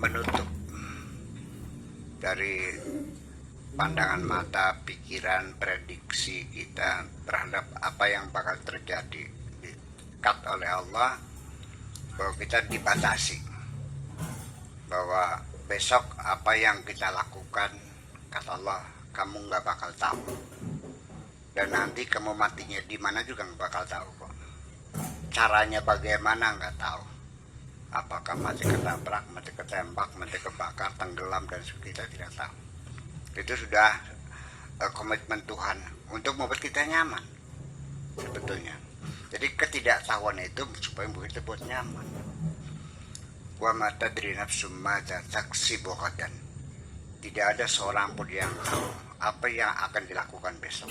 menutup dari pandangan mata, pikiran, prediksi kita terhadap apa yang bakal terjadi. Dikat oleh Allah bahwa kita dibatasi, bahwa besok apa yang kita lakukan, kata Allah, kamu nggak bakal tahu. Dan nanti kamu matinya di mana juga nggak bakal tahu kok. Caranya bagaimana nggak tahu. Apakah mati ketabrak, mati ketembak, mati kebakar, tenggelam, dan kita tidak tahu. Itu sudah komitmen Tuhan untuk membuat kita nyaman sebetulnya. Jadi ketidaktahuan itu supaya membuat kita buat nyaman. Wa ma tadri nafsum madza taksibu ghadan. Tidak ada seorang pun yang tahu apa yang akan dilakukan besok.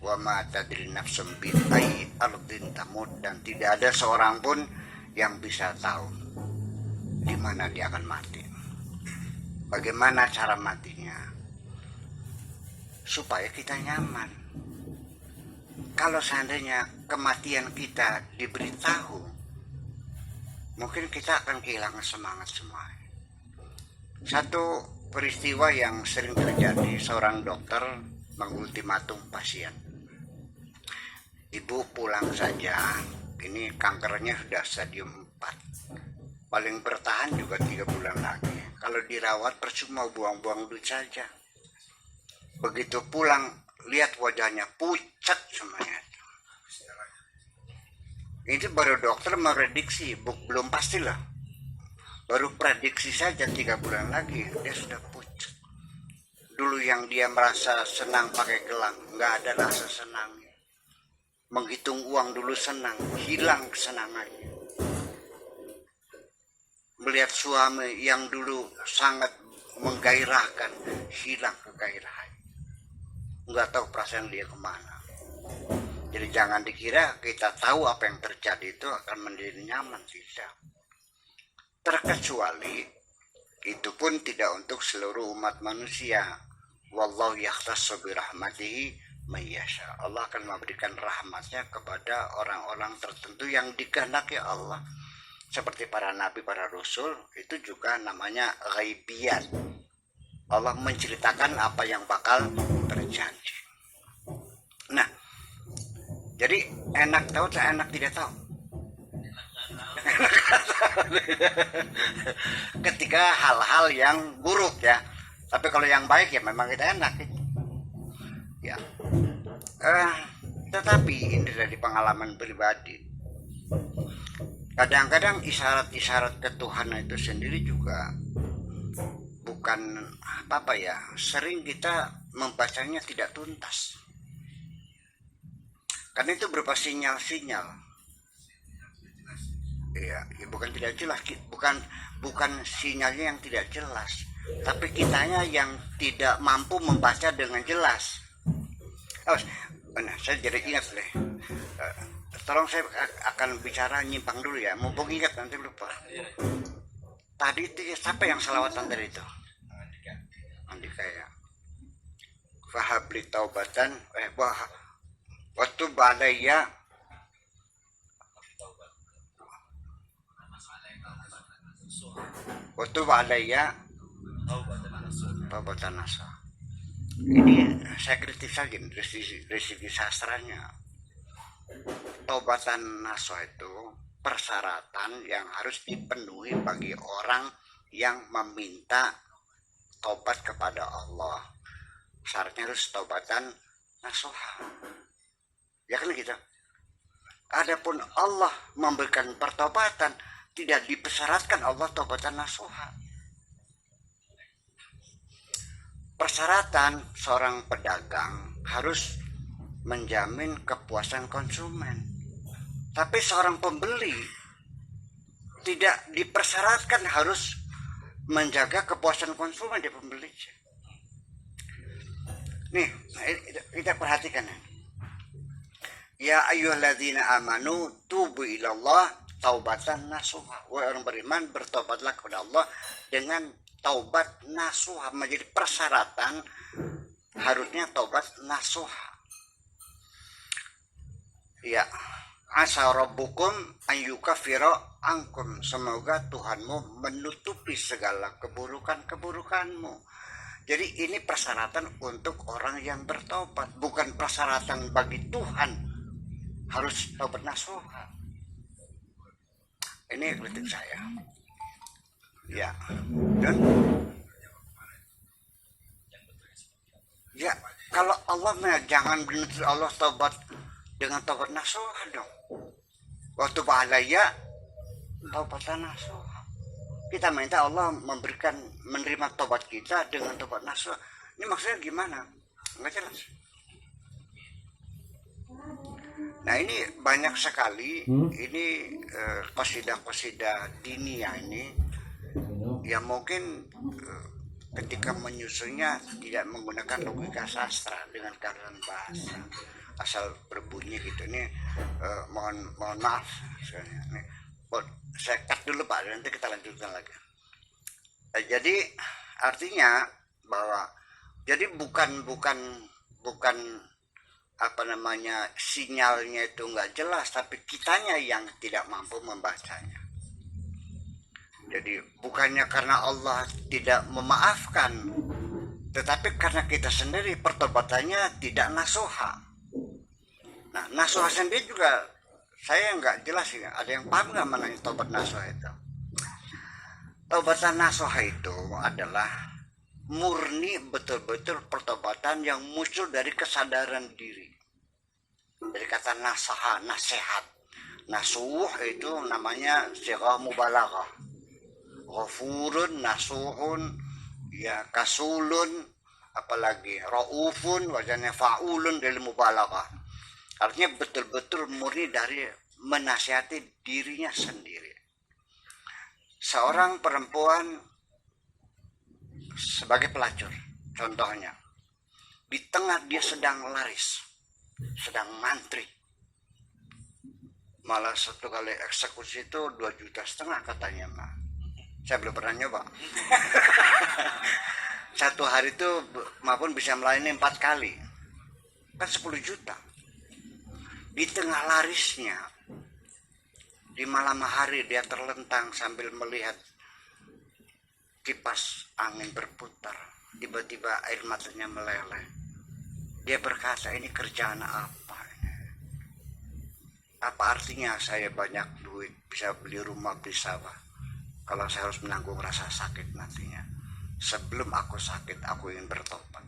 Wa ma tadri nafsum bi ayyi ardin tamut, dan tidak ada seorang pun yang bisa tahu di mana dia akan mati. Bagaimana cara matinya? Supaya kita nyaman. Kalau seandainya kematian kita diberitahu, mungkin kita akan kehilangan semangat semua. Satu peristiwa yang sering terjadi, seorang dokter mengultimatum pasien. Ibu pulang saja, ini kankernya sudah stadium 4. Paling bertahan juga 3 bulan lagi. Kalau dirawat percuma, buang-buang duit saja. Begitu pulang, lihat wajahnya pucat semuanya. Ini baru dokter memprediksi, belum pastilah. Baru prediksi saja 3 bulan lagi, dia sudah pucat. Dulu yang dia merasa senang pakai gelang, nggak ada rasa senangnya. Menghitung uang dulu senang, hilang kesenangannya. Melihat suami yang dulu sangat menggairahkan, hilang kegairahan. Nggak tahu perasaan dia kemana. Jadi jangan dikira kita tahu apa yang terjadi itu akan menjadi nyaman, tidak. Terkecuali itu pun tidak untuk seluruh umat manusia. Wallahu yakhtassu bi rahmatihi mayyasha. Allah akan memberikan rahmatnya kepada orang-orang tertentu yang dikehendaki Allah. Seperti para nabi, para rasul, itu juga namanya ghaibiyat. Allah menceritakan apa yang bakal terjadi. Nah, jadi enak tahu atau enak tidak tahu? Ketika hal-hal yang buruk ya. Tapi kalau yang baik ya memang kita enak gitu. Ya. Tetapi ini dari pengalaman pribadi. Kadang-kadang isyarat-isyarat ketuhanan itu sendiri juga bukan apa ya, sering kita membacanya tidak tuntas. Karena itu berupa sinyal-sinyal. Ya, bukan tidak jelas, bukan sinyalnya yang tidak jelas, tapi kitanya yang tidak mampu membaca dengan jelas. Saya jadi ingat deh. Tolong saya akan bicara nyimpang dulu ya, mumpung ingat nanti lupa. Tadi itu siapa yang salawatan dari itu? Andika ya. Fahabli taubatan waktu badaya taubatan nasuha. Ini saya kritik saja dari segi sastranya. Taubatan nasuha itu persyaratan yang harus dipenuhi bagi orang yang meminta taubat kepada Allah. Syaratnya harus taubatan nasuha. Ya kan gitu. Adapun Allah memberikan pertobatan, tidak dipersyaratkan Allah taubatan nasuha. Persyaratan seorang pedagang harus menjamin kepuasan konsumen. Tapi seorang pembeli tidak dipersyaratkan harus menjaga kepuasan konsumen di pembeli. Nih, kita perhatikan. Ya ayyuhalladzina amanu tubu ilallah taubatan nasuha. Wahai orang beriman, bertobatlah kepada Allah dengan taubat nasuha. Menjadi persyaratan harusnya taubat nasuha. Ya, asa rabbukum an yukaffira ampun, semoga Tuhanmu menutupi segala keburukan-keburukanmu. Jadi ini persyaratan untuk orang yang bertobat, bukan persyaratan bagi Tuhan harus tobat nasuha. Ini kritik saya. Ya, dan ya kalau Allah jangan menuntut Allah tobat dengan tobat nasuha dong. Waktu bahaya tobat nasuha. Kita minta Allah menerima tobat kita dengan tobat nasuha. Ini maksudnya gimana? Nggak jelas. Nah ini banyak sekali ini qasidah-qasidah diniyah ini yang mungkin ketika menyusunnya tidak menggunakan logika sastra dengan keadaan bahasa asal berbunyi gitu. Ini mohon maaf nih. Saya cut dulu Pak, nanti kita lanjutkan lagi. Jadi artinya bahwa jadi bukan apa namanya sinyalnya itu nggak jelas, tapi kitanya yang tidak mampu membacanya. Jadi bukannya karena Allah tidak memaafkan, tetapi karena kita sendiri pertobatannya tidak nasuha. Nah nasuha sendiri juga saya nggak jelas ya, ada yang paham nggak mana tobat nasuha itu? Tobatan nasuha itu adalah murni betul-betul pertobatan yang muncul dari kesadaran diri. Dari kata nasaha, nasihat. Nasuh itu namanya sighah mubalaghah. Ghafurun, nasuhun, ya kasulun, apalagi raufun, wajahnya faulun dari mubalaghah. Artinya betul-betul murni dari menasihati dirinya sendiri. Seorang perempuan sebagai pelacur, contohnya, di tengah dia sedang laris, sedang mantri, malah satu kali eksekusi itu 2,5 juta katanya mah. Saya belum pernah nyoba. Satu hari itu maupun bisa melayani 4 kali, kan 10 juta. Di tengah larisnya, di malam hari dia terlentang sambil melihat kipas angin berputar. Tiba-tiba air matanya meleleh. Dia berkata, ini kerjaan apa ini? Apa artinya saya banyak duit, bisa beli rumah, beli sawah, kalau saya harus menanggung rasa sakit nantinya? Sebelum aku sakit, aku ingin bertobat.